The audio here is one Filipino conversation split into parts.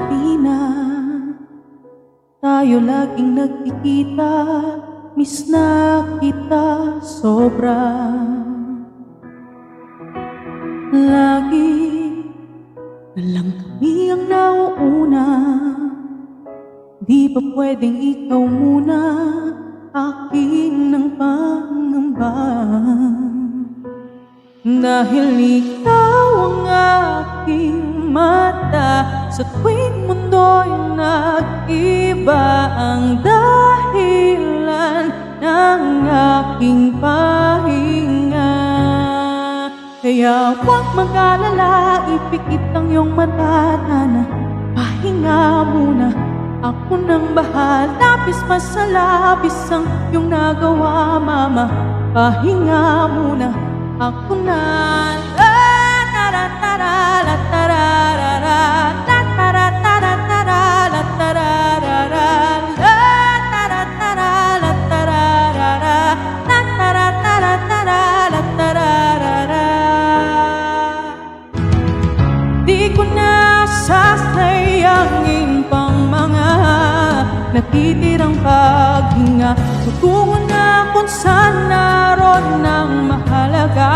di na tayo laging nagkikita. Miss na kita sobra. Lagi na lang kami ang nauuna. Di ba pwedeng ikaw muna aking ng pangamba? Dahil ikaw ang aking mata sa tuwing mundo'y nag-iba ang dahilan ng aking pahinga. Kaya huwag mag-alala, ipikit ang iyong mata na pahinga muna. Ako nang bahala, labis pa sa labis ang iyong nagawa, mama. Pahinga muna, ako na. Di ko na sasayangin pang mga natitirang paghinga. Tutungo na kung saan naroon ng mahalaga.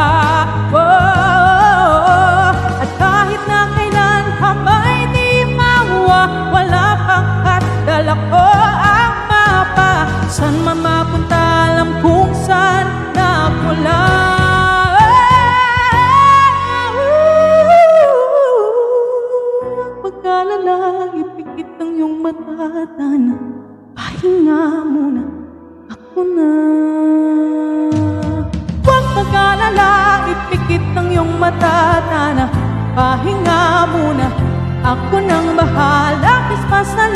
At kahit na kailan ka may di mawawala pang katdala ko ang mapa. Saan man mapunta, alam kung saan nakula. Pag-alala, ipikit ang iyong mata na pahinga muna, ako na. Huwag mag-alala, ipikit ang iyong mata na pahinga muna, ako nang bahala. Kispas na